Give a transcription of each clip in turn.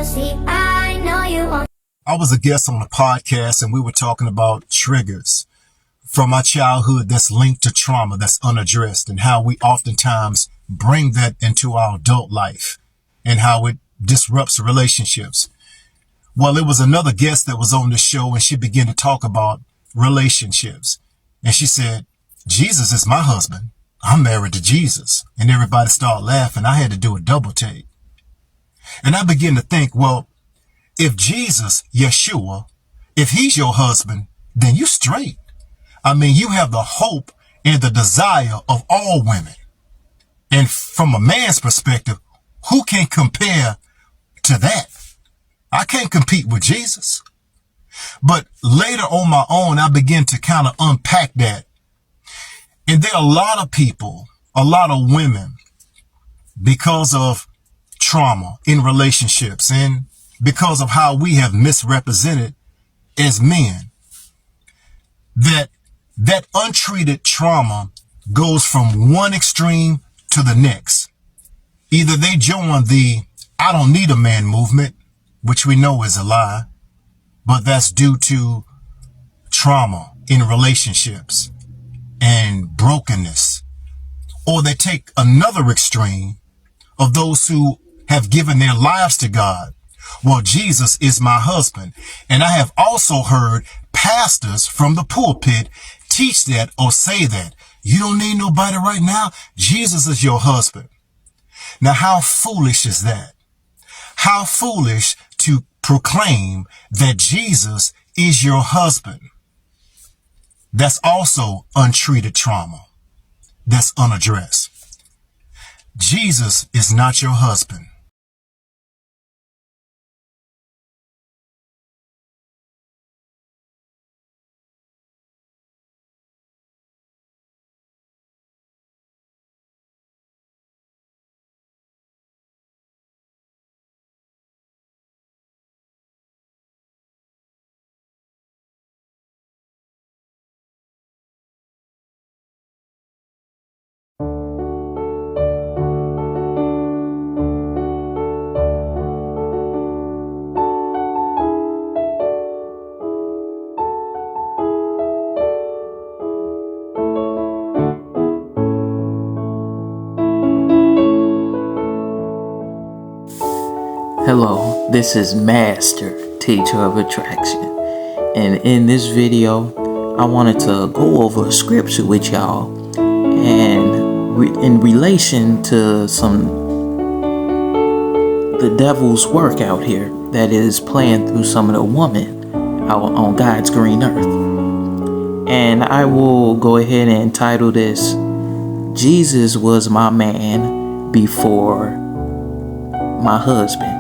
I was a guest on a podcast and we were talking about triggers from our childhood that's linked to trauma that's unaddressed, and how we oftentimes bring that into our adult life and how it disrupts relationships. Well, it was another guest that was on the show and she began to talk about relationships. And she said, Jesus is my husband. I'm married to Jesus. And everybody started laughing. I had to do a double take. And I began to think, well, if Jesus, Yeshua, if he's your husband, then you straight. I mean, you have the hope and the desire of all women. And from a man's perspective, who can compare to that? I can't compete with Jesus. But later on my own, I began to kind of unpack that. And there are a lot of people, a lot of women, because of trauma in relationships and because of how we have misrepresented as men, that untreated trauma goes from one extreme to the next. Either they join the I don't need a man movement, which we know is a lie, but that's due to trauma in relationships and brokenness. Or they take another extreme of those who have given their lives to God. Well, Jesus is my husband. And I have also heard pastors from the pulpit teach that or say that. You don't need nobody right now. Jesus is your husband. Now, how foolish is that? How foolish to proclaim that Jesus is your husband. That's also untreated trauma. That's unaddressed. Jesus is not your husband. Hello, this is Master Teacher of Attraction, and in this video I wanted to go over a scripture with y'all and in relation to the devil's work out here that is playing through some of the women out on God's green earth. And I will go ahead and title this, Jesus was my man before my husband.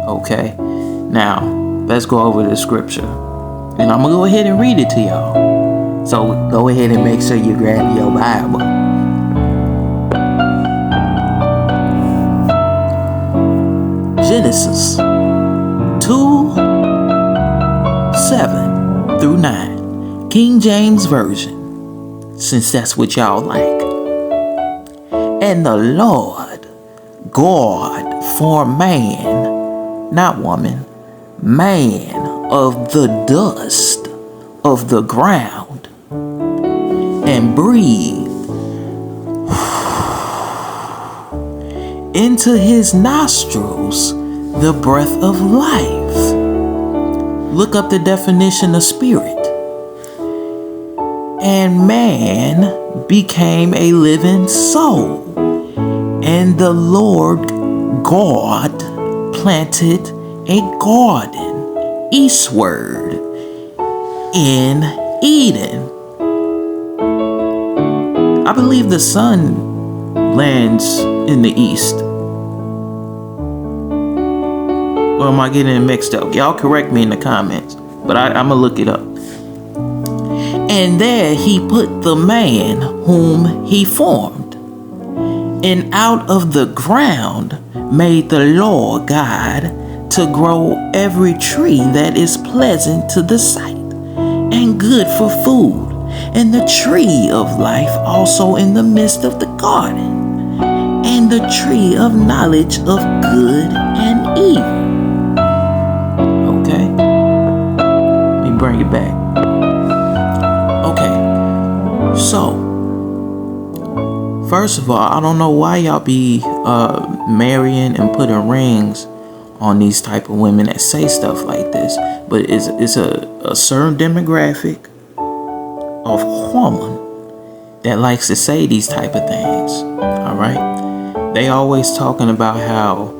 Okay, now let's go over the scripture, and I'm gonna go ahead and read it to y'all. So go ahead and make sure you grab your Bible. Genesis 2:7-9, King James Version, since that's what y'all like. And the Lord God formed man, not woman, man of the dust of the ground, and breathed into his nostrils the breath of life. Look up the definition of spirit. And man became a living soul. And the Lord God planted a garden eastward in Eden. I believe the sun lands in the east. Or am I getting it mixed up? Y'all correct me in the comments, but I'm gonna look it up. And there he put the man whom he formed. And out of the ground made the Lord God to grow every tree that is pleasant to the sight and good for food, and the tree of life also in the midst of the garden. And the tree of knowledge of good and evil. Okay? Let me bring it back. Okay. So, first of all, I don't know why y'all be marrying and putting rings on these type of women that say stuff like this. But it's a certain demographic of woman that likes to say these type of things. All right? They always talking about how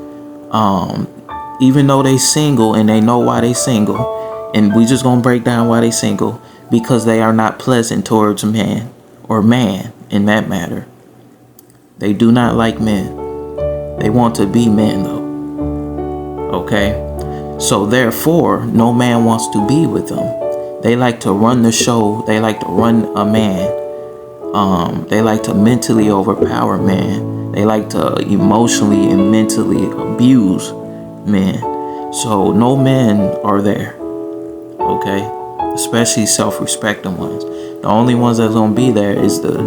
even though they single and they know why they single, and we just gonna break down why they single, because they are not pleasant towards men, or man in that matter. They do not like men. They want to be men though. Okay? So therefore, no man wants to be with them. They like to run the show. They like to run a man. They like to mentally overpower men. They like to emotionally and mentally abuse men. So no men are there. Okay? Especially self-respecting ones. The only ones that's gonna be there is the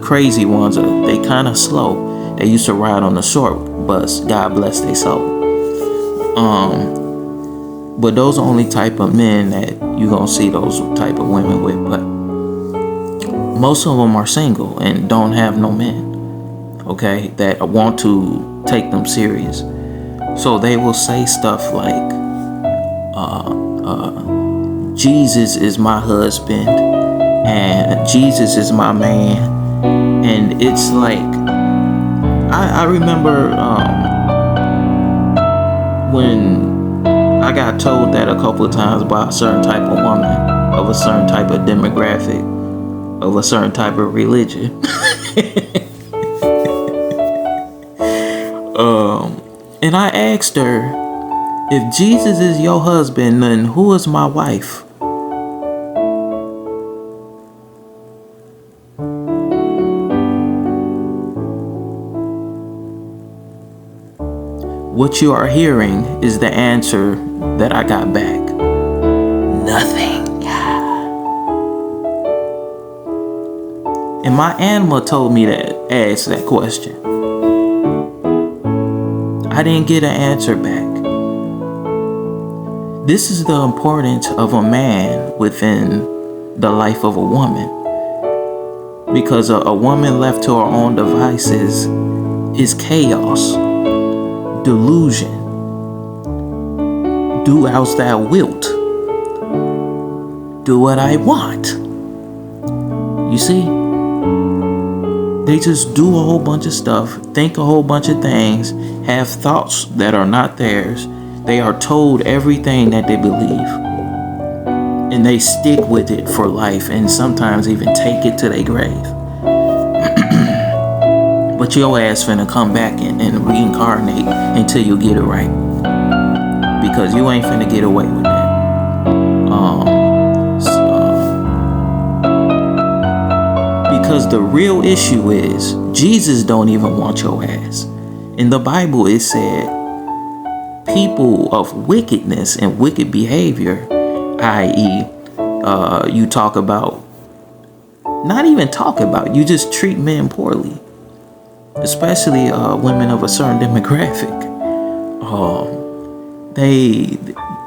crazy ones. They kind of slow. They used to ride on the short bus. God bless their soul. But those are only type of men that you gonna see those type of women with. But most of them are single and don't have no men. Okay, that want to take them serious. So they will say stuff like, Jesus is my husband and Jesus is my man. And it's like, I remember when I got told that a couple of times by a certain type of woman, of a certain type of demographic, of a certain type of religion. And I asked her, if Jesus is your husband, then who is my wife? What you are hearing is the answer that I got back. Nothing. And my animal told me to ask that question. I didn't get an answer back. This is the importance of a man within the life of a woman. Because a woman left to her own devices is chaos, delusion. Do as thou wilt. Do what I want. You see? They just do a whole bunch of stuff, think a whole bunch of things, have thoughts that are not theirs. They are told everything that they believe. And they stick with it for life and sometimes even take it to their grave. But your ass finna come back and reincarnate until you get it right. Because you ain't finna get away with that. Because the real issue is, Jesus don't even want your ass. In the Bible it said, people of wickedness and wicked behavior, i.e., you talk about, not even talk about, you just treat men poorly. Especially women of a certain demographic. They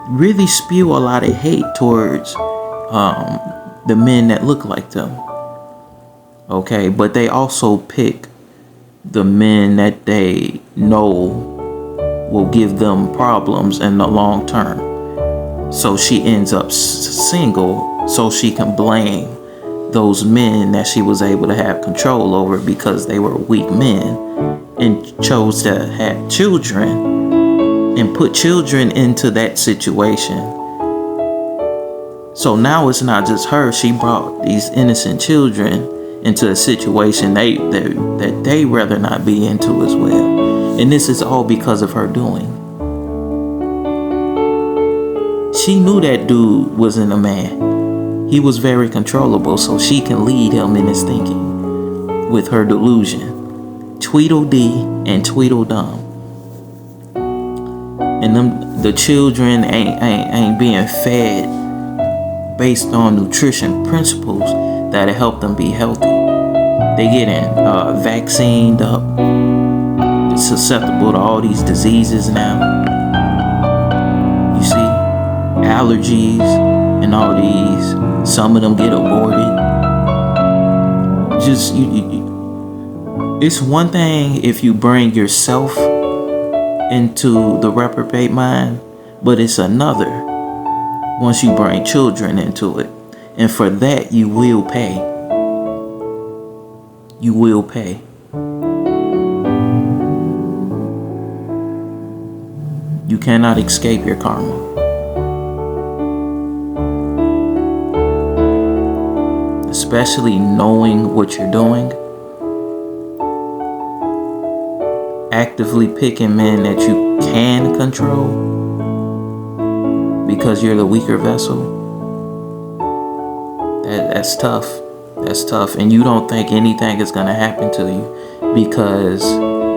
really spew a lot of hate towards the men that look like them. Okay, but they also pick the men that they know will give them problems in the long term. So she ends up single so she can blame those men that she was able to have control over because they were weak men and chose to have children and put children into that situation. So now it's not just her. She brought these innocent children into a situation that they rather not be into as well. And this is all because of her doing. She knew that dude wasn't a man. He was very controllable, so she can lead him in his thinking with her delusion. Tweedledee and Tweedledum. And the children ain't being fed based on nutrition principles that'll help them be healthy. They getting vaccinated up. It's susceptible to all these diseases now. You see, allergies and all these. Some of them get aborted. Just it's one thing if you bring yourself into the reprobate mind, but it's another once you bring children into it. And for that, you will pay. You will pay. You cannot escape your karma. Especially knowing what you're doing. Actively picking men that you can control because you're the weaker vessel. That's tough. That's tough. And you don't think anything is going to happen to you because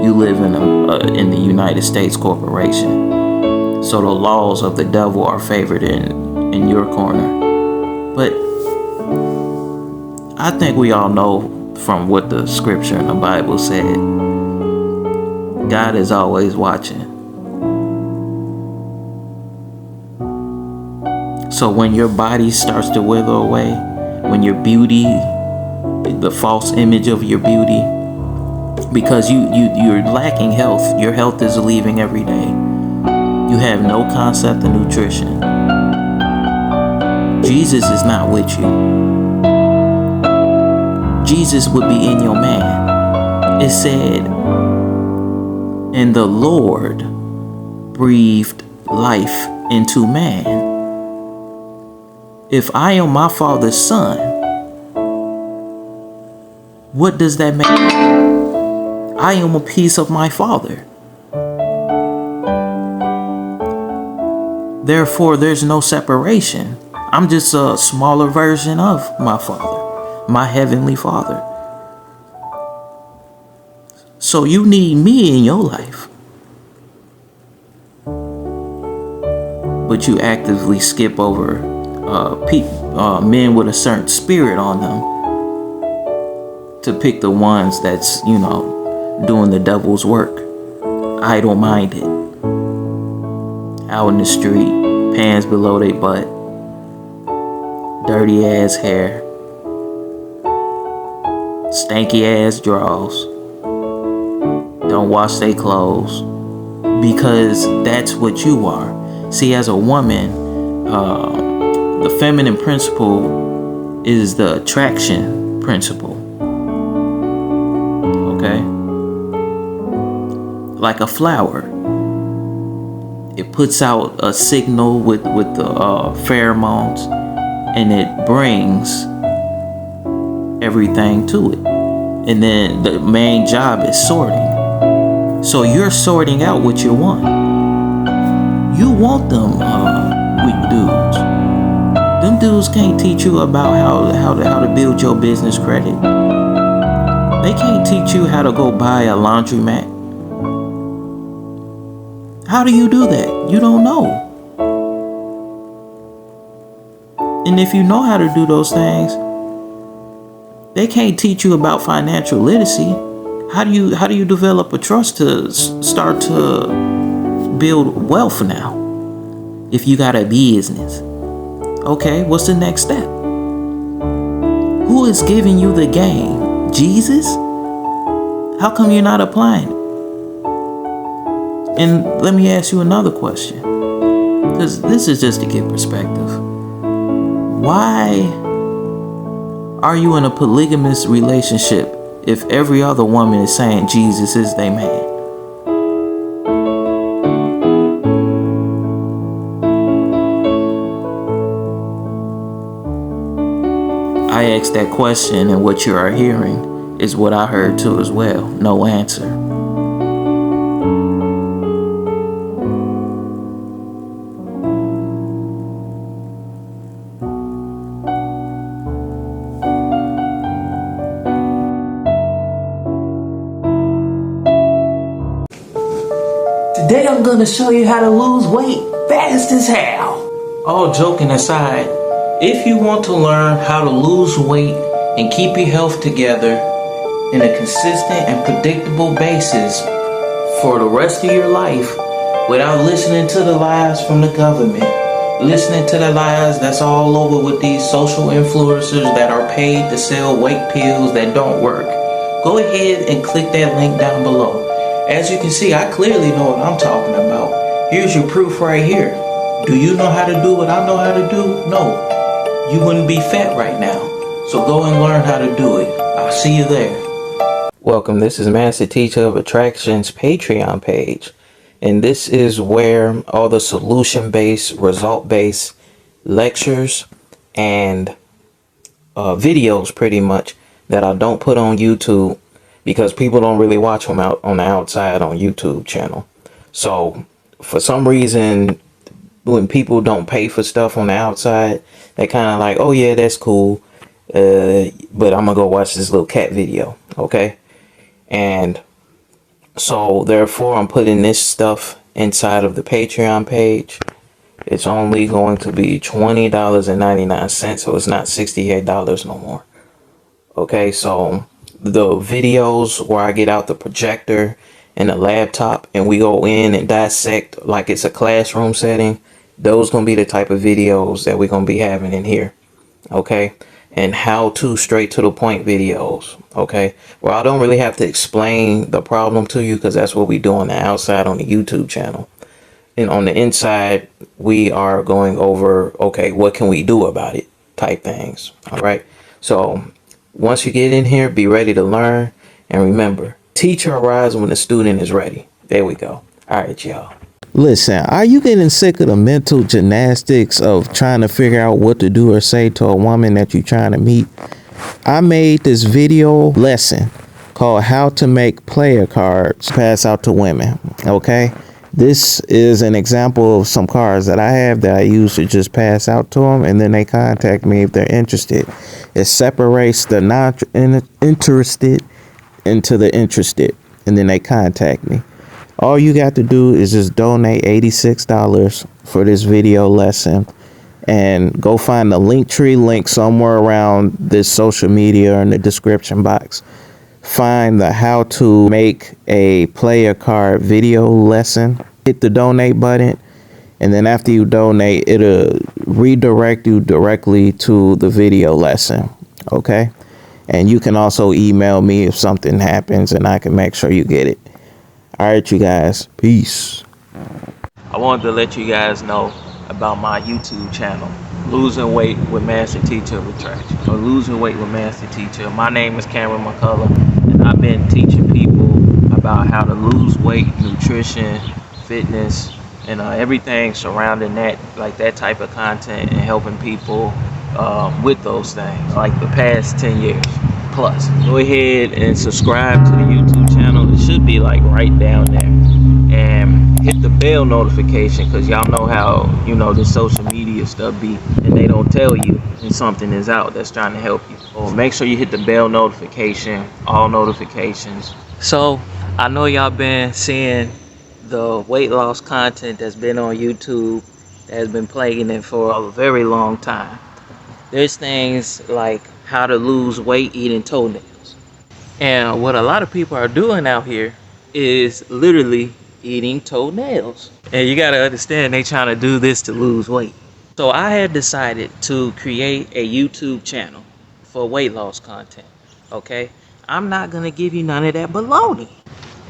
you live in the United States corporation. So the laws of the devil are favored in your corner. But I think we all know from what the scripture in the Bible said, God is always watching. So when your body starts to wither away, when your beauty, the false image of your beauty, because you're lacking health, your health is leaving every day. You have no concept of nutrition. Jesus is not with you. Jesus would be in your man. It said, and the Lord breathed life into man. If I am my Father's son, what does that mean? I am a piece of my Father. Therefore, there's no separation. I'm just a smaller version of my Father, my Heavenly Father. So you need me in your life. But you actively skip over men with a certain spirit on them to pick the ones that's, doing the devil's work. Idle-minded. Out in the street, pants below their butt, dirty ass hair, stanky ass drawers, don't wash their clothes, because that's what you are. See, as a woman, the feminine principle is the attraction principle. Okay? Like a flower. It puts out a signal with the pheromones, and it brings everything to it. And then the main job is sorting. So you're sorting out what you want. You want them weak dudes. Them dudes can't teach you about how to build your business credit. They can't teach you how to go buy a laundromat. How do you do that? You don't know. And if you know how to do those things, they can't teach you about financial literacy. How do you develop a trust to start to build wealth now? If you got a business. Okay, what's the next step? Who is giving you the game? Jesus? How come you're not applying it? And let me ask you another question, because this is just to get perspective. Why are you in a polygamous relationship if every other woman is saying Jesus is their man? I asked that question, and what you are hearing is what I heard too as well. No answer. Today I'm gonna show you how to lose weight fast as hell. All joking aside, if you want to learn how to lose weight and keep your health together, in a consistent and predictable basis for the rest of your life without listening to the lies from the government, listening to the lies that's all over with these social influencers that are paid to sell weight pills that don't work, go ahead and click that link down below. As you can see, I clearly know what I'm talking about. Here's your proof right here. Do you know how to do what I know how to do? No. You wouldn't be fat right now. So go and learn how to do it. I'll see you there. Welcome, this is Master Teacher of Attraction's Patreon page. And this is where all the solution-based, result-based lectures and videos pretty much that I don't put on YouTube because people don't really watch them out on the outside on YouTube channel. So for some reason, when people don't pay for stuff on the outside, they kind of like, oh yeah, that's cool. But I'm gonna go watch this little cat video. Okay. And so therefore I'm putting this stuff inside of the Patreon page. It's only going to be $20.99. So it's not $68 no more. Okay. So the videos where I get out the projector and the laptop and we go in and dissect like it's a classroom setting, those gonna be the type of videos that we're gonna be having in here. Okay. And how to straight to the point videos. Okay. Well, I don't really have to explain the problem to you because that's what we do on the outside on the YouTube channel. And on the inside, we are going over, okay, what can we do about it type things. All right. So once you get in here, be ready to learn. And remember, teacher arrives when the student is ready. There we go. All right, y'all. Listen, are you getting sick of the mental gymnastics of trying to figure out what to do or say to a woman that you're trying to meet? I made this video lesson called How to Make Player Cards Pass Out to Women. Okay, this is an example of some cards that I have that I use to just pass out to them, and then they contact me if they're interested. It separates the not interested into the interested, and then they contact me. All you got to do is just donate $86 for this video lesson and go find the Linktree link somewhere around this social media or in the description box. Find the how to make a player card video lesson. Hit the donate button. And then after you donate, it'll redirect you directly to the video lesson. Okay. And you can also email me if something happens and I can make sure you get it. All right, you guys. Peace. I wanted to let you guys know about my YouTube channel, Losing Weight with Master Teacher of Attraction, or Losing Weight with Master Teacher. My name is Cameron McCullough, and I've been teaching people about how to lose weight, nutrition, fitness, and everything surrounding that, like that type of content, and helping people with those things, like the past 10 years plus. Go ahead and subscribe to the YouTube channel. It should be like right down there, and hit the bell notification, because y'all know how, you know, the social media stuff be, and they don't tell you when something is out that's trying to help you. So make sure you hit the bell notification, all notifications. So I know y'all been seeing the weight loss content that's been on YouTube, that has been plaguing it for a very long time. There's things like how to lose weight eating toenails. And what a lot of people are doing out here is literally eating toenails. And you gotta understand, they trying to do this to lose weight. So I had decided to create a YouTube channel for weight loss content. Okay? I'm not gonna give you none of that baloney.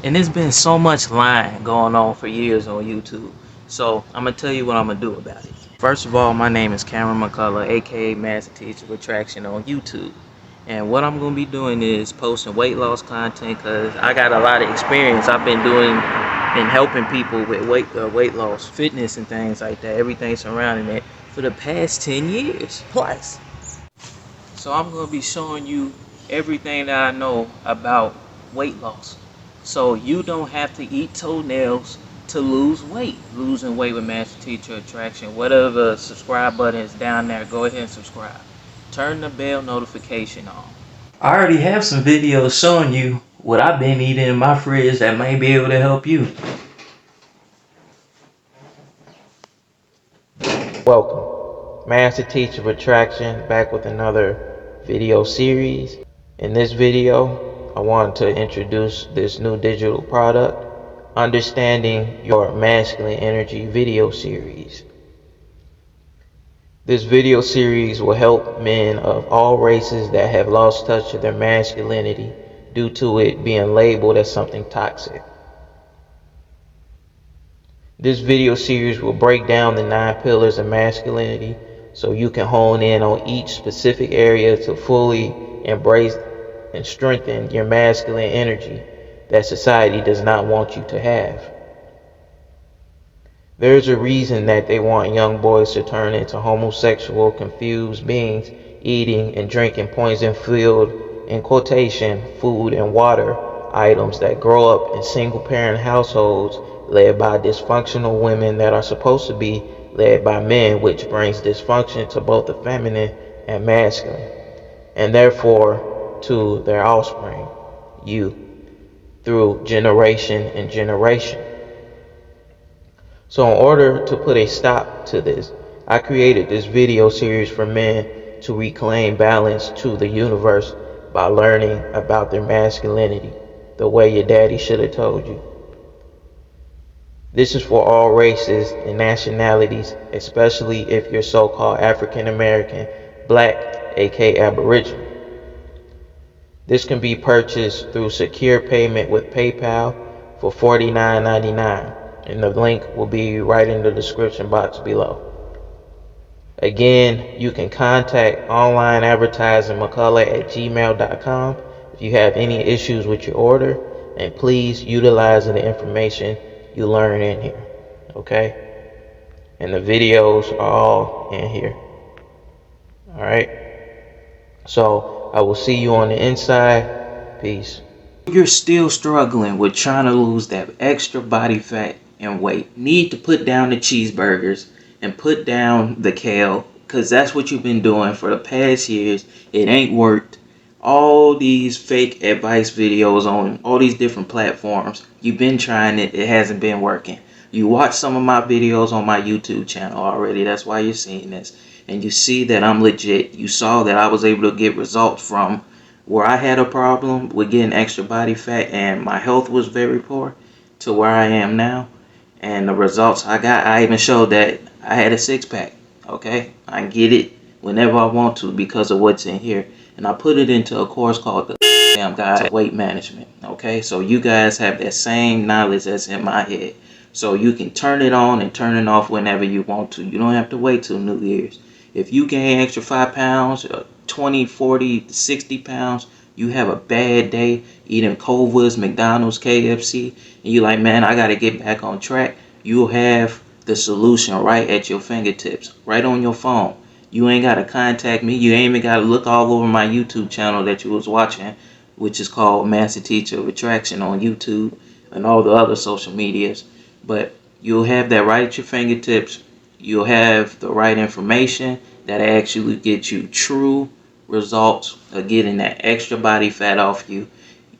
And there's been so much lying going on for years on YouTube. So I'm gonna tell you what I'm gonna do about it. First of all, my name is Cameron McCullough, aka Master Teacher of Attraction on YouTube. And what I'm gonna be doing is posting weight loss content, because I got a lot of experience. I've been doing and helping people with weight loss, fitness and things like that, everything surrounding it, for the past 10 years plus. So I'm gonna be showing you everything that I know about weight loss, so you don't have to eat toenails to lose weight. Losing Weight with Master Teacher Attraction. Whatever subscribe button is down there, go ahead and subscribe. Turn the bell notification on. I already have some videos showing you what I've been eating in my fridge that may be able to help you. Welcome, Master Teacher of Attraction, back with another video series. In this video, I wanted to introduce this new digital product, Understanding Your Masculine Energy video series. This video series will help men of all races that have lost touch with their masculinity due to it being labeled as something toxic. This video series will break down the 9 pillars of masculinity so you can hone in on each specific area to fully embrace and strengthen your masculine energy that society does not want you to have. There's a reason that they want young boys to turn into homosexual, confused beings, eating and drinking poison-filled, in quotation, food and water items that grow up in single-parent households led by dysfunctional women that are supposed to be led by men, which brings dysfunction to both the feminine and masculine, and therefore to their offspring, you, through generation and generation. So in order to put a stop to this, I created this video series for men to reclaim balance to the universe by learning about their masculinity, the way your daddy should have told you. This is for all races and nationalities, especially if you're so-called African American, Black, aka Aboriginal. This can be purchased through secure payment with PayPal for $49.99, and the link will be right in the description box below. Again, you can contact online advertising McCullough@gmail.com if you have any issues with your order, and please utilize the information you learn in here, okay? And the videos are all in here. All right, so I will see you on the inside. Peace. You're still struggling with trying to lose that extra body fat and weight, need to put down the cheeseburgers and put down the kale, because that's what you've been doing for the past years. It ain't worked. All these fake advice videos on all these different platforms, you've been trying it, it hasn't been working. You watched some of my videos on my YouTube channel already, that's why you're seeing this, and you see that I'm legit. You saw that I was able to get results from where I had a problem with getting extra body fat and my health was very poor to where I am now. And the results I got, I even showed that I had a 6-pack. Okay, I can get it whenever I want to because of what's in here. And I put it into a course called the Damn Guide to Weight Management. Okay, so you guys have that same knowledge that's in my head. So you can turn it on and turn it off whenever you want to. You don't have to wait till New Year's. If you gain extra 5 pounds, 20, 40, 60 pounds, you have a bad day eating Culver's, McDonald's, KFC, and you're like, man, I got to get back on track. You'll have the solution right at your fingertips, right on your phone. You ain't got to contact me. You ain't even got to look all over my YouTube channel that you was watching, which is called Master Teacher of Attraction on YouTube and all the other social medias. But you'll have that right at your fingertips. You'll have the right information that actually get you true results of getting that extra body fat off you,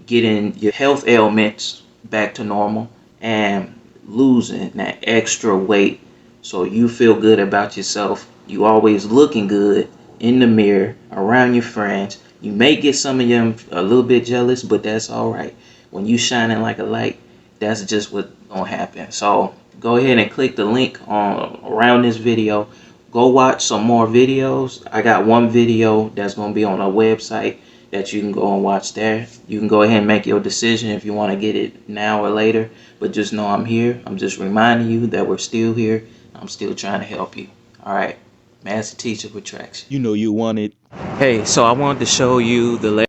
getting your health ailments back to normal, and losing that extra weight so you feel good about yourself. You always looking good in the mirror, around your friends. You may get some of them a little bit jealous, but that's all right. When you shining like a light, that's just what's gonna happen. So go ahead and click the link on around this video. Go watch some more videos. I got one video that's gonna be on our website that you can go and watch there. You can go ahead and make your decision if you want to get it now or later. But just know I'm here. I'm just reminding you that we're still here. I'm still trying to help you. All right. Master Teacher of Attraction. You know you want it. Hey, so I wanted to show you the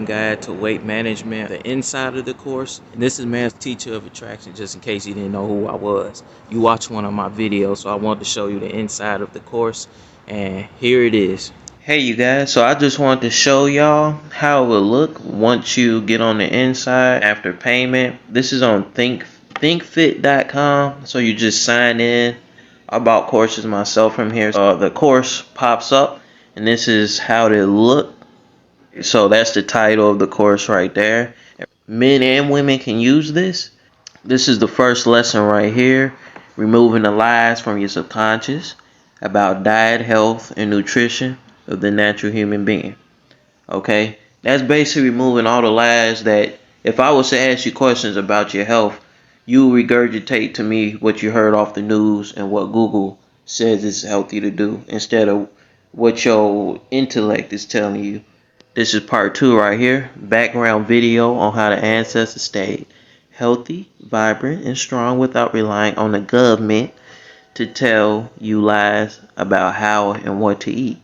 Guide to Weight Management, the inside of the course. And this is Master Teacher of Attraction, just in case you didn't know who I was. You watched one of my videos, so I wanted to show you the inside of the course. And here it is. Hey you guys, so I just wanted to show y'all how it will look once you get on the inside after payment. This is on thinkfit.com, so you just sign in. I bought courses myself from here. The course pops up, and this is how it look. So that's the title of the course right there. Men and women can use this. This is the first lesson right here, removing the lies from your subconscious about diet, health, and nutrition of the natural human being. Okay, That's basically removing all the lies that if I was to ask you questions about your health, you regurgitate to me what you heard off the news and what Google says is healthy to do instead of what your intellect is telling you. This is part 2 right here. Background video on how the ancestors stayed healthy, vibrant, and strong without relying on the government to tell you lies about how and what to eat.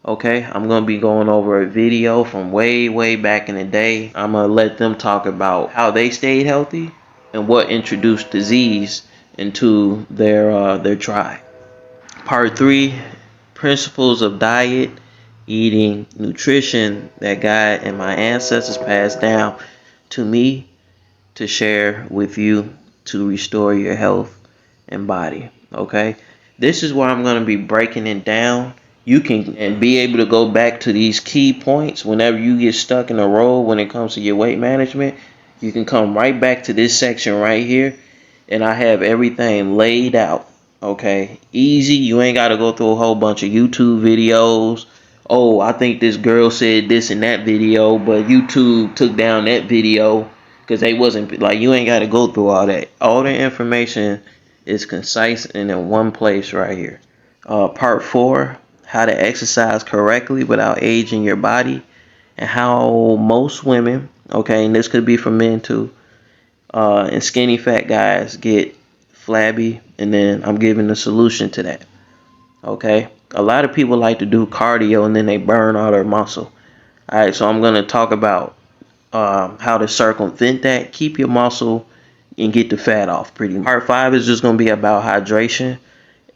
Okay, I'm going to be going over a video from way back in the day. I'm going to let them talk about how they stayed healthy and what introduced disease into their tribe. Part 3, principles of diet, eating, nutrition that God and my ancestors passed down to me to share with you to restore your health and body. Okay, this is where I'm going to be breaking it down. You can and be able to go back to these key points whenever you get stuck in a row when it comes to your weight management. You can come right back to this section right here, and I have everything laid out. Okay, easy. You ain't got to go through a whole bunch of YouTube videos. Oh, I think this girl said this in that video, but YouTube took down that video because they wasn't like, you ain't got to go through all that. All the information is concise and in one place right here. Part 4, how to exercise correctly without aging your body, and how most women, okay, and this could be for men too, and skinny fat guys get flabby, and then I'm giving the solution to that. Okay, a lot of people like to do cardio and then they burn all their muscle. All right, so I'm going to talk about how to circumvent that, keep your muscle, and get the fat off pretty much. Part 5 is just going to be about hydration.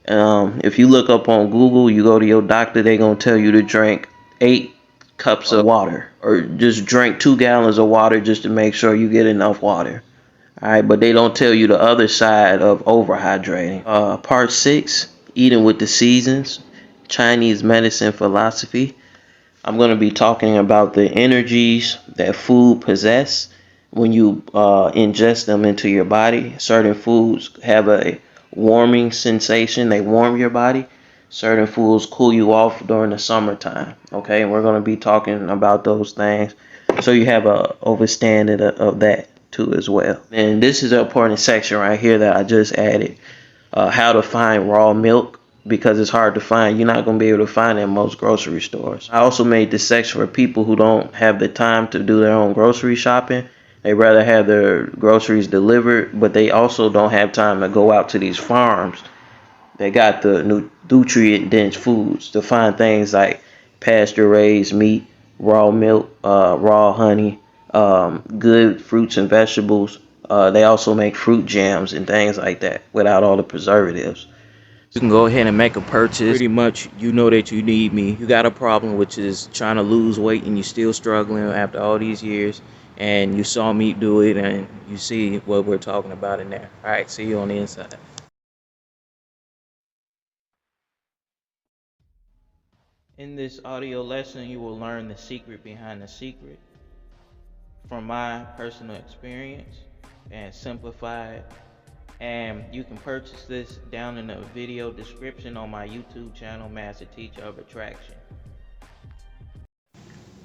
If you look up on Google, you go to your doctor, they're going to tell you to drink 8 cups of water, or just drink 2 gallons of water just to make sure you get enough water. All right, but they don't tell you the other side of overhydrating. Part 6, eating with the seasons, Chinese medicine philosophy. I'm going to be talking about the energies that food possess when you ingest them into your body. Certain foods have a warming sensation. They warm your body. Certain foods cool you off during the summertime. Okay, and we're going to be talking about those things so you have a understanding of that too as well. And this is an important section right here that I just added. How to find raw milk, because it's hard to find. You're not going to be able to find it in most grocery stores. I also made this section for people who don't have the time to do their own grocery shopping. They rather have their groceries delivered, but they also don't have time to go out to these farms. They got the nutrient-dense foods to find things like pasture-raised meat, raw milk, raw honey, good fruits and vegetables. They also make fruit jams and things like that without all the preservatives. You can go ahead and make a purchase. Pretty much, you know that you need me. You got a problem, which is trying to lose weight, and you're still struggling after all these years. And you saw me do it, and you see what we're talking about in there. All right, see you on the inside. In this audio lesson, you will learn the secret behind the secret from my personal experience and simplify it. And you can purchase this down in the video description on my YouTube channel, Master Teacher of Attraction.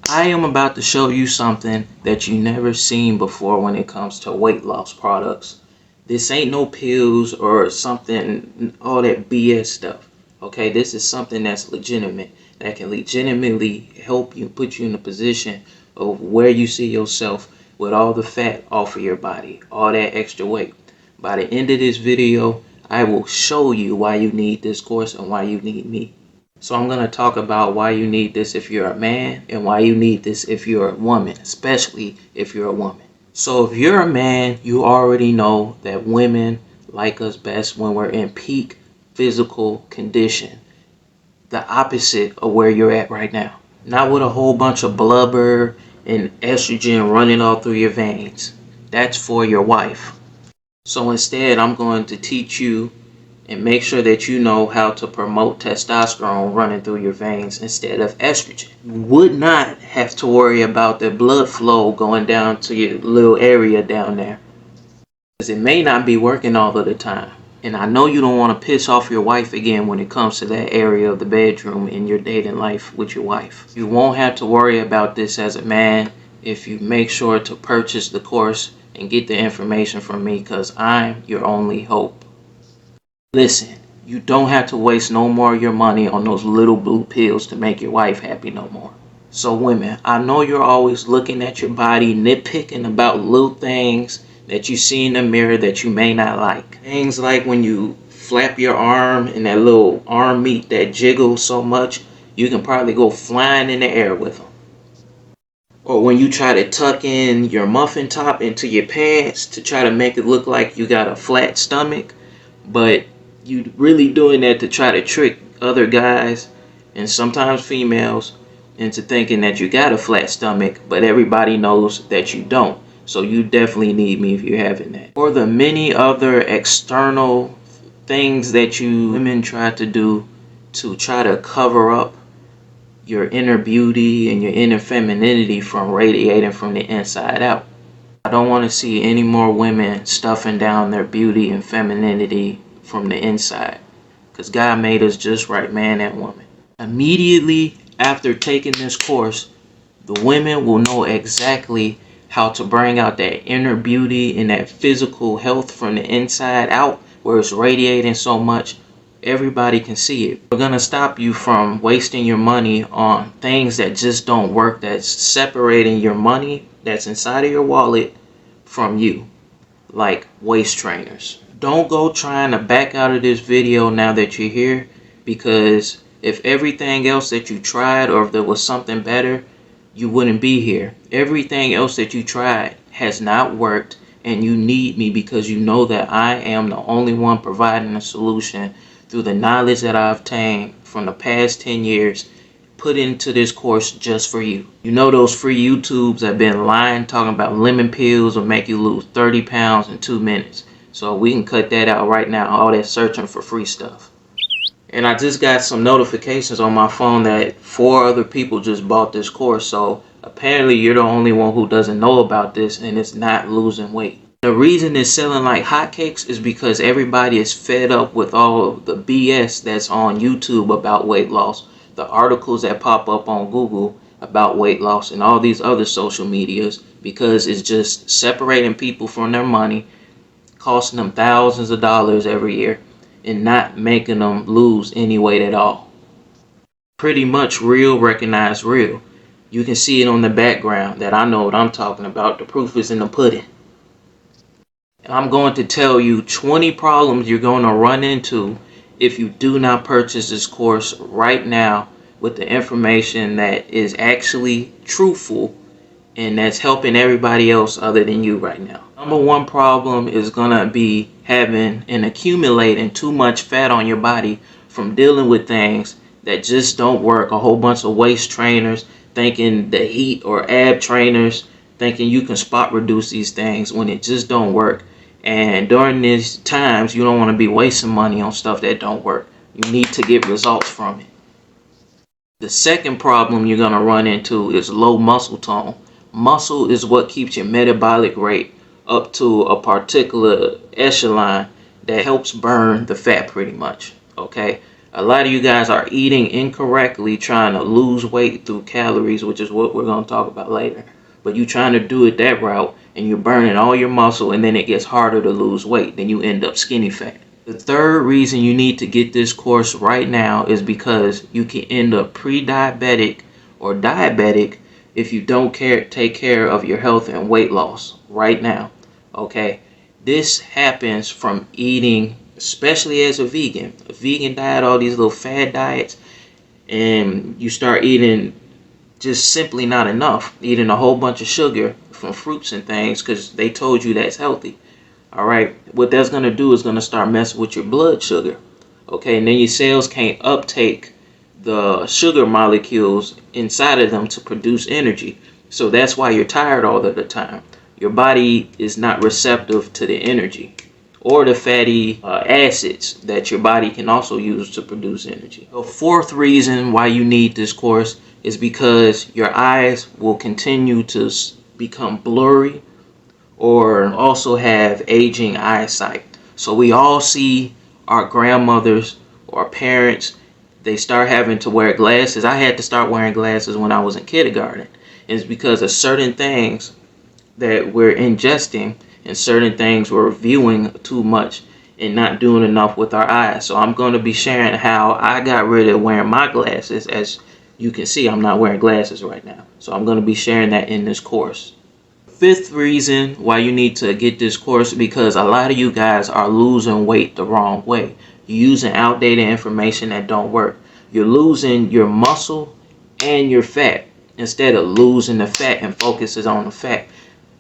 I am about to show you something that you never seen before when it comes to weight loss products. This ain't no pills or something, all that BS stuff. Okay, this is something that's legitimate, that can legitimately help you, put you in a position of where you see yourself with all the fat off of your body, all that extra weight. By the end of this video, I will show you why you need this course and why you need me. So I'm going to talk about why you need this if you're a man and why you need this if you're a woman, especially if you're a woman. So if you're a man, you already know that women like us best when we're in peak physical condition. The opposite of where you're at right now. Not with a whole bunch of blubber and estrogen running all through your veins. That's for your wife. So instead, I'm going to teach you and make sure that you know how to promote testosterone running through your veins instead of estrogen. You would not have to worry about the blood flow going down to your little area down there, because it may not be working all of the time. And I know you don't want to piss off your wife again when it comes to that area of the bedroom in your dating life with your wife. You won't have to worry about this as a man if you make sure to purchase the course and get the information from me, because I'm your only hope. Listen, you don't have to waste no more of your money on those little blue pills to make your wife happy no more. So women, I know you're always looking at your body, nitpicking about little things that you see in the mirror that you may not like. Things like when you flap your arm and that little arm meat that jiggles so much, you can probably go flying in the air with them. Or when you try to tuck in your muffin top into your pants to try to make it look like you got a flat stomach, but you really doing that to try to trick other guys and sometimes females into thinking that you got a flat stomach, but everybody knows that you don't. So you definitely need me if you're having that. Or the many other external things that you women try to do to try to cover up your inner beauty and your inner femininity from radiating from the inside out. I don't want to see any more women stuffing down their beauty and femininity from the inside, because God made us just right, man and woman. Immediately after taking this course, the women will know exactly how to bring out that inner beauty and that physical health from the inside out, where it's radiating so much everybody can see it. We're gonna stop you from wasting your money on things that just don't work, that's separating your money that's inside of your wallet from you, like waist trainers. Don't go trying to back out of this video now that you're here, because if everything else that you tried, or if there was something better, you wouldn't be here. Everything else that you tried has not worked, and you need me because you know that I am the only one providing a solution through the knowledge that I've obtained from the past 10 years, put into this course just for you. You know those free YouTubes have been lying, talking about lemon pills will make you lose 30 pounds in 2 minutes. So we can cut that out right now, all that searching for free stuff. And I just got some notifications on my phone that 4 other people just bought this course. So apparently you're the only one who doesn't know about this, and it's not losing weight. The reason it's selling like hotcakes is because everybody is fed up with all of the BS that's on YouTube about weight loss, the articles that pop up on Google about weight loss, and all these other social medias, because it's just separating people from their money, costing them thousands of dollars every year, and not making them lose any weight at all. Pretty much real recognize real. You can see it on the background that I know what I'm talking about. The proof is in the pudding. And I'm going to tell you 20 problems you're going to run into if you do not purchase this course right now with the information that is actually truthful and that's helping everybody else other than you right now. Number one problem is going to be having and accumulating too much fat on your body from dealing with things that just don't work. A whole bunch of waist trainers, thinking the heat, or ab trainers, thinking you can spot reduce these things when it just don't work. And during these times, you don't want to be wasting money on stuff that don't work. You need to get results from it. The second problem you're going to run into is low muscle tone. Muscle is what keeps your metabolic rate up to a particular echelon that helps burn the fat pretty much. Okay? A lot of you guys are eating incorrectly, trying to lose weight through calories, which is what we're going to talk about later. But you're trying to do it that route, and you're burning all your muscle, and then it gets harder to lose weight. Then you end up skinny fat. The third reason you need to get this course right now is because you can end up pre-diabetic or diabetic if you don't take care of your health and weight loss right now. Okay? This happens from eating, especially as a vegan diet, all these little fad diets, and you start eating just simply not enough, eating a whole bunch of sugar from fruits and things because they told you that's healthy. All right, what that's going to do is going to start messing with your blood sugar. Okay, and then your cells can't uptake the sugar molecules inside of them to produce energy. So that's why you're tired all of the time. Your body is not receptive to the energy or the fatty acids that your body can also use to produce energy. The fourth reason why you need this course is because your eyes will continue to become blurry or also have aging eyesight. So we all see our grandmothers or parents, they start having to wear glasses. I had to start wearing glasses when I was in kindergarten. It's because of certain things that we're ingesting and certain things we're viewing too much and not doing enough with our eyes. So I'm going to be sharing how I got rid of wearing my glasses. As you can see, I'm not wearing glasses right now. So I'm going to be sharing that in this course. Fifth reason why you need to get this course, because a lot of you guys are losing weight the wrong way. You're using outdated information that don't work. You're losing your muscle and your fat instead of losing the fat and focuses on the fat.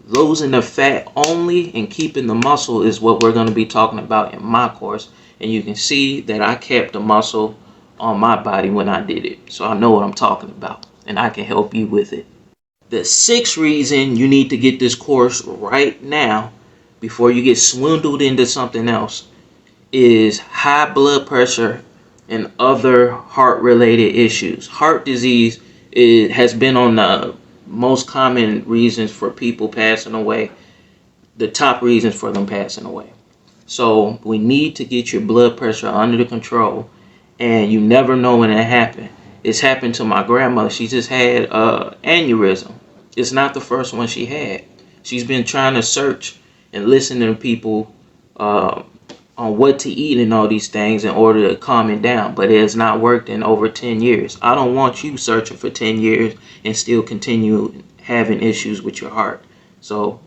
Losing the fat only and keeping the muscle is what we're going to be talking about in my course. And you can see that I kept the muscle on my body when I did it. So I know what I'm talking about and I can help you with it. The sixth reason you need to get this course right now before you get swindled into something else is high blood pressure and other heart-related issues. Heart disease has been on the most common reasons for people passing away, the top reasons for them passing away. So we need to get your blood pressure under the control, and you never know when it happened. It's happened to my grandmother. She just had an aneurysm. It's not the first one she had. She's been trying to search and listen to people on what to eat and all these things in order to calm it down, but it has not worked in over 10 years. I don't want you searching for 10 years and still continue having issues with your heart. So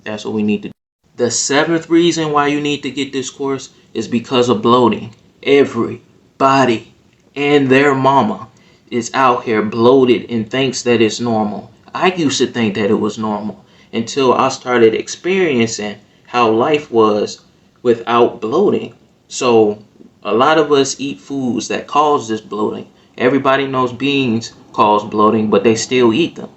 that's what we need to do. The seventh reason why you need to get this course is because of bloating. Everybody and their mama is out here bloated and thinks that it's normal. I used to think that it was normal until I started experiencing how life was without bloating. So a lot of us eat foods that cause this bloating. Everybody knows beans cause bloating, but they still eat them.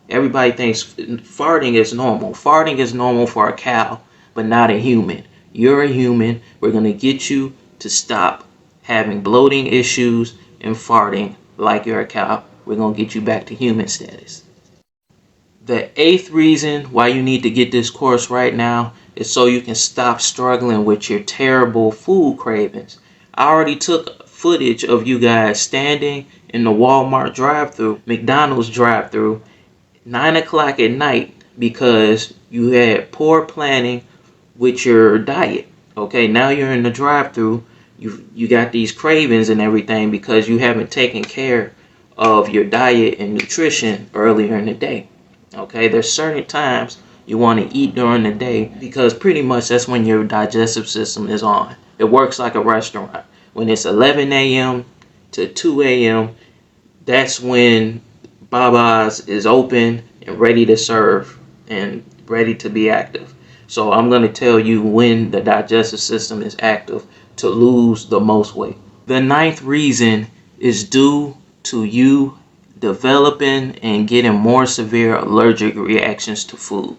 Everybody thinks farting is normal. Farting is normal for a cow, but not a human. You're a human. We're going to get you to stop having bloating issues and farting like you're a cow. We're going to get you back to human status. The eighth reason why you need to get this course right now is so you can stop struggling with your terrible food cravings. I already took footage of you guys standing in the Walmart drive-thru, McDonald's drive-thru, 9 o'clock at night because you had poor planning with your diet. Okay, now you're in the drive-thru, you got these cravings and everything because you haven't taken care of your diet and nutrition earlier in the day. Okay, there's certain times you want to eat during the day because pretty much that's when your digestive system is on. It works like a restaurant. When it's 11 a.m. to 2 a.m., that's when Baba's is open and ready to serve and ready to be active. So I'm going to tell you when the digestive system is active to lose the most weight. The ninth reason is due to you developing and getting more severe allergic reactions to food.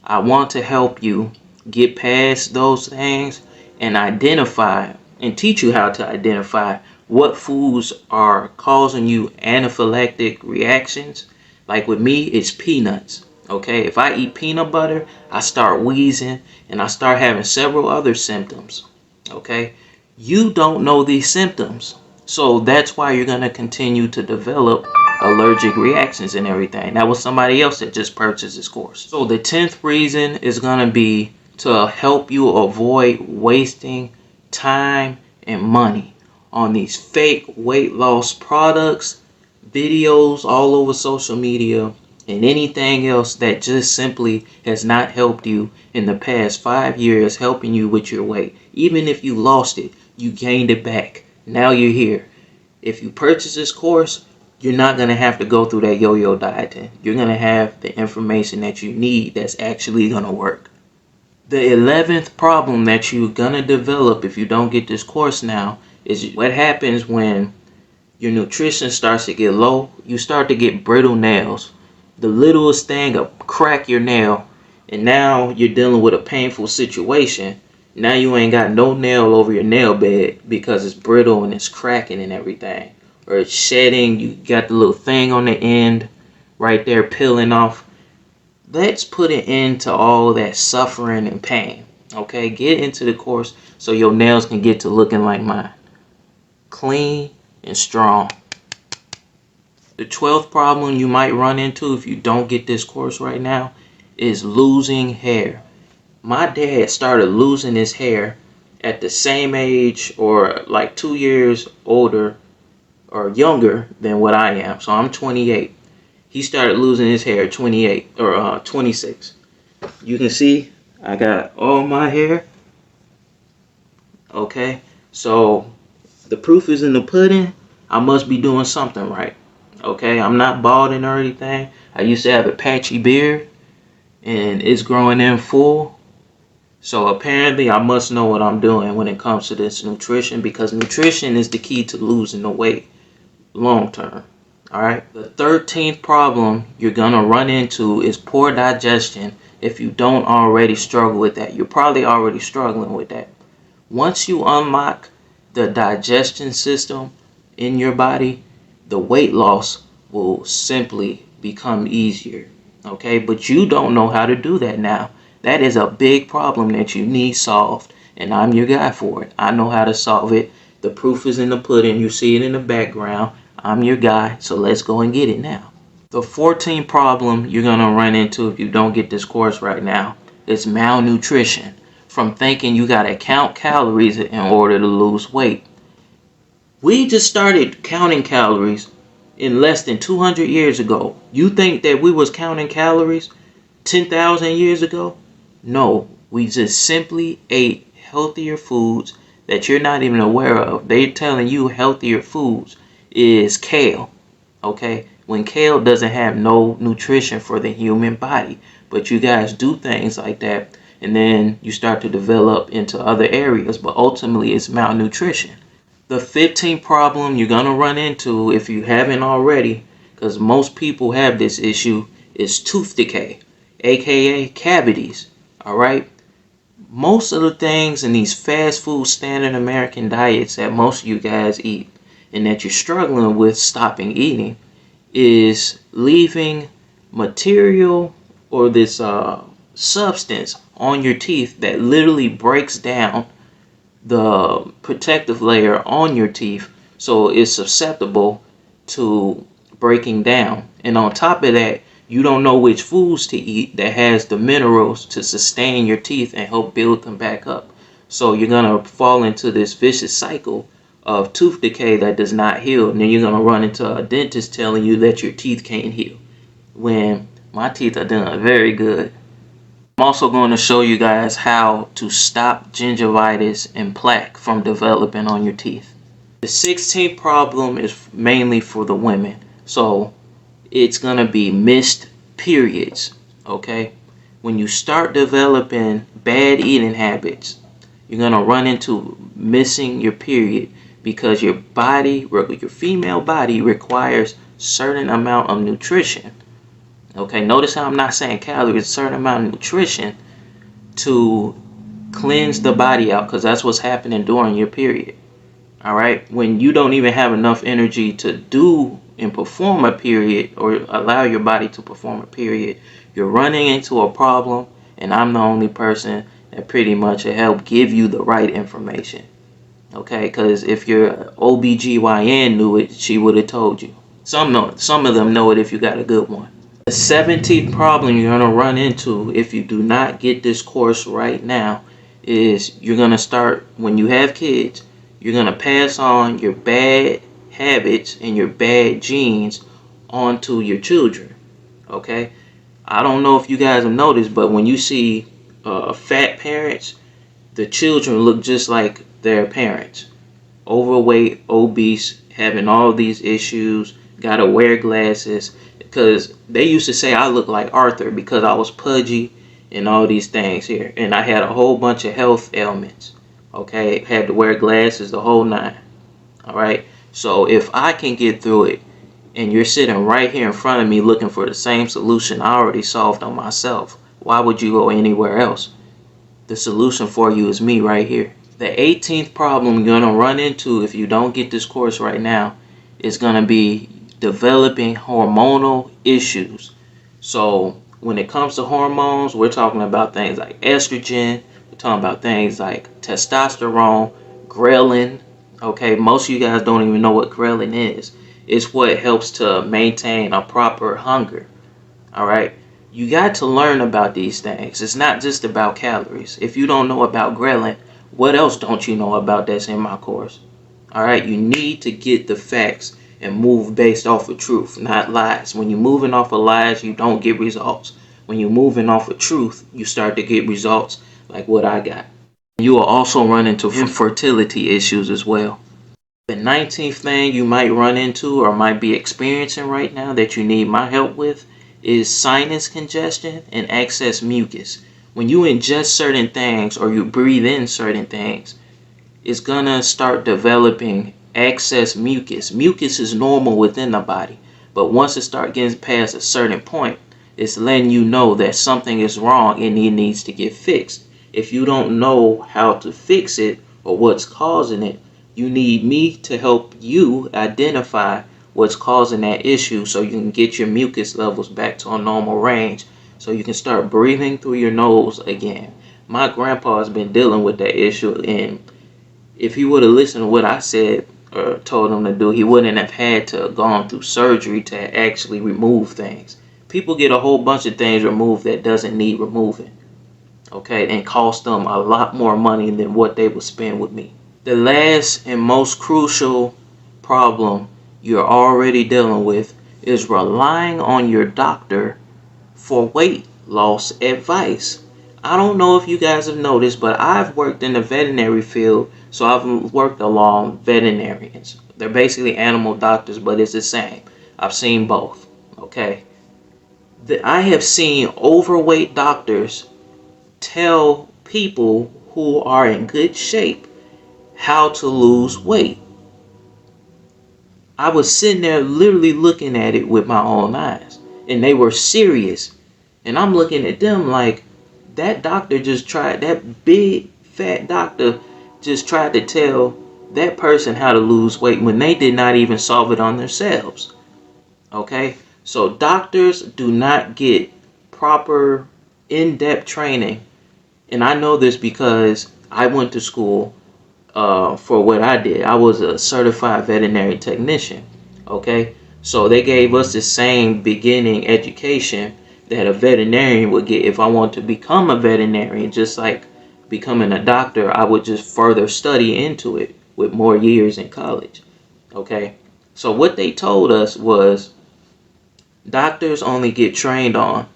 I want to help you get past those things and identify and teach you how to identify what foods are causing you anaphylactic reactions. Like with me, it's peanuts. Okay, if I eat peanut butter, I start wheezing and I start having several other symptoms. Okay, you don't know these symptoms. So that's why you're going to continue to develop allergic reactions and everything. That was somebody else that just purchased this course. So the 10th reason is going to be to help you avoid wasting time and money on these fake weight loss products, videos all over social media, and anything else that just simply has not helped you in the past 5 years, helping you with your weight. Even if you lost it, you gained it back. Now you're here. If you purchase this course, you're not going to have to go through that yo-yo dieting. You're going to have the information that you need that's actually going to work. The 11th problem that you're going to develop if you don't get this course now is what happens when your nutrition starts to get low. You start to get brittle nails. The littlest thing will crack your nail, and now you're dealing with a painful situation. Now you ain't got no nail over your nail bed because it's brittle and it's cracking and everything. Or it's shedding, you got the little thing on the end right there peeling off. Let's put an end to all that suffering and pain. Okay, get into the course so your nails can get to looking like mine. Clean and strong. The 12th problem you might run into if you don't get this course right now is losing hair. My dad started losing his hair at the same age or like 2 years older or younger than what I am. So I'm 28. He started losing his hair at 28 or 26. You can see I got all my hair. Okay, so the proof is in the pudding. I must be doing something right. Okay, I'm not balding or anything. I used to have a patchy beard and it's growing in full. So apparently I must know what I'm doing when it comes to this nutrition, because nutrition is the key to losing the weight long term. Alright. The 13th problem you're gonna run into is poor digestion. If you don't already struggle with that, you're probably already struggling with that. Once you unlock the digestion system in your body, the weight loss will simply become easier. Okay, but you don't know how to do that now. That is a big problem that you need solved, and I'm your guy for it. I know how to solve it. The proof is in the pudding. You see it in the background. I'm your guy, so let's go and get it now. The 14th problem you're going to run into if you don't get this course right now is malnutrition, from thinking you got to count calories in order to lose weight. We just started counting calories in less than 200 years ago. You think that we was counting calories 10,000 years ago? No, we just simply ate healthier foods that you're not even aware of. They're telling you healthier foods is kale, okay? When kale doesn't have no nutrition for the human body. But you guys do things like that, and then you start to develop into other areas, but ultimately it's malnutrition. The 15th problem you're going to run into, if you haven't already, because most people have this issue, is tooth decay, aka cavities. Alright? Most of the things in these fast food standard American diets that most of you guys eat and that you're struggling with stopping eating is leaving material or this substance on your teeth that literally breaks down the protective layer on your teeth, so it's susceptible to breaking down. And on top of that, you don't know which foods to eat that has the minerals to sustain your teeth and help build them back up. So you're going to fall into this vicious cycle of tooth decay that does not heal. And then you're going to run into a dentist telling you that your teeth can't heal, when my teeth are doing very good. I'm also going to show you guys how to stop gingivitis and plaque from developing on your teeth. The 16th problem is mainly for the women. So it's going to be missed periods, okay? When you start developing bad eating habits, you're going to run into missing your period because your body, your female body, requires certain amount of nutrition. Okay, notice how I'm not saying calories, a certain amount of nutrition to cleanse the body out, because that's what's happening during your period. Alright, when you don't even have enough energy to do and perform a period or allow your body to perform a period, you're running into a problem, and I'm the only person that pretty much will help give you the right information. Okay, because if your OBGYN knew it, she would have told you. Some of them know it if you got a good one. The 17th problem you're going to run into if you do not get this course right now is you're going to start, when you have kids, you're going to pass on your bad habits and your bad genes onto your children. Okay? I don't know if you guys have noticed, but when you see fat parents, the children look just like their parents. Overweight, obese, having all these issues, gotta wear glasses. Because they used to say I look like Arthur because I was pudgy and all these things here. And I had a whole bunch of health ailments. Okay, had to wear glasses the whole nine. Alright, so if I can get through it and you're sitting right here in front of me looking for the same solution I already solved on myself, why would you go anywhere else? The solution for you is me right here. The 18th problem you're going to run into if you don't get this course right now is going to be developing hormonal issues. So when it comes to hormones, we're talking about things like estrogen, we're talking about things like testosterone, ghrelin. Okay, most of you guys don't even know what ghrelin is. It's what helps to maintain a proper hunger. All right, you got to learn about these things. It's not just about calories. If you don't know about ghrelin, what else don't you know about that's in my course? All right, you need to get the facts and move based off of truth, not lies. When you're moving off of lies, you don't get results. When you're moving off of truth, you start to get results like what I got. You will also run into infertility issues as well. The 19th thing you might run into or might be experiencing right now that you need my help with is sinus congestion and excess mucus. When you ingest certain things or you breathe in certain things, it's gonna start developing excess mucus. Mucus is normal within the body, but once it starts getting past a certain point, it's letting you know that something is wrong and it needs to get fixed. If you don't know how to fix it or what's causing it, you need me to help you identify what's causing that issue so you can get your mucus levels back to a normal range so you can start breathing through your nose again. My grandpa has been dealing with that issue, and if he would have listened to what I said or told him to do, he wouldn't have had to have gone through surgery to actually remove things. People get a whole bunch of things removed that doesn't need removing, okay, and cost them a lot more money than what they would spend with me. The last and most crucial problem you're already dealing with is relying on your doctor for weight loss advice. I don't know if you guys have noticed, but I've worked in the veterinary field, so I've worked along veterinarians. They're basically animal doctors, but it's the same. I've seen both, okay? I have seen overweight doctors tell people who are in good shape how to lose weight. I was sitting there literally looking at it with my own eyes, and they were serious. And I'm looking at them like, that doctor just tried, that big fat doctor just tried to tell that person how to lose weight when they did not even solve it on themselves. Okay? So doctors do not get proper in-depth training. And I know this because I went to school for what I did. I was a certified veterinary technician. Okay? So they gave us the same beginning education that a veterinarian would get. If I want to become a veterinarian, just like becoming a doctor, I would just further study into it with more years in college. Okay? So what they told us was doctors only get trained on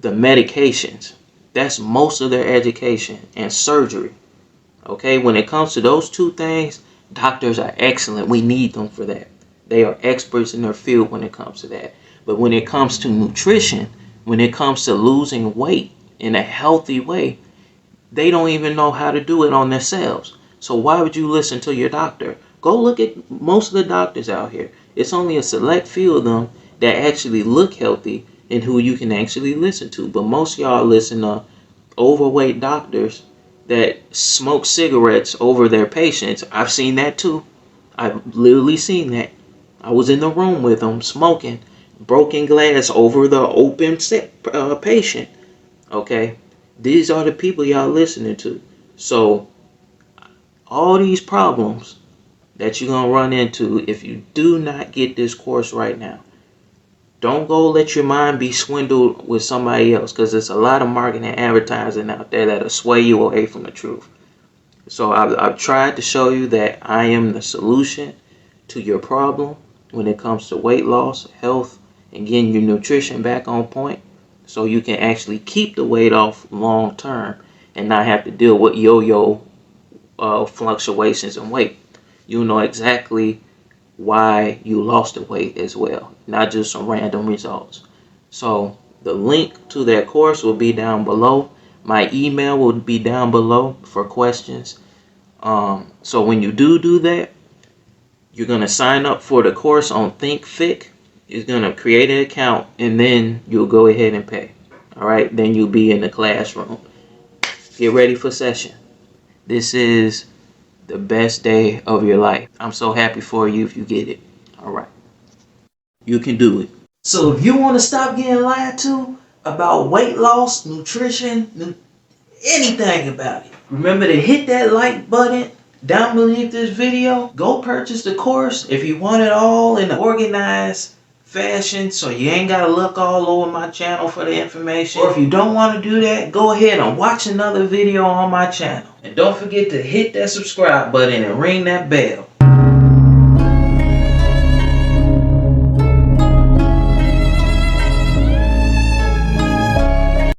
the medications. That's most of their education, and surgery. Okay, when it comes to those two things, doctors are excellent. We need them for that. They are experts in their field when it comes to that. But when it comes to nutrition, when it comes to losing weight in a healthy way, they don't even know how to do it on themselves. So why would you listen to your doctor? Go look at most of the doctors out here. It's only a select few of them that actually look healthy and who you can actually listen to. But most of y'all listen to overweight doctors that smoke cigarettes over their patients. I've seen that too. I've literally seen that. I was in the room with them smoking broken glass over the open patient. Okay, these are the people y'all listening to. So all these problems that you're gonna run into if you do not get this course right now, don't go let your mind be swindled with somebody else, because there's a lot of marketing and advertising out there that'll sway you away from the truth. So I've tried to show you that I am the solution to your problem when it comes to weight loss, health, and getting your nutrition back on point so you can actually keep the weight off long term and not have to deal with yo-yo fluctuations in weight. You know exactly why you lost the weight as well, not just some random results. So the link to that course will be down below. My email will be down below for questions. So when you do that, you're going to sign up for the course on ThinkFic. You're going to create an account, and then you'll go ahead and pay. All right, then you'll be in the classroom. Get ready for session. This is the best day of your life. I'm so happy for you if you get it. All right. You can do it. So if you want to stop getting lied to about weight loss, nutrition, anything about it. Remember to hit that like button down beneath this video. Go purchase the course if you want it all in an organized fashion, so you ain't gotta look all over my channel for the information. Or if you don't want to do that, go ahead and watch another video on my channel. And don't forget to hit that subscribe button and ring that bell.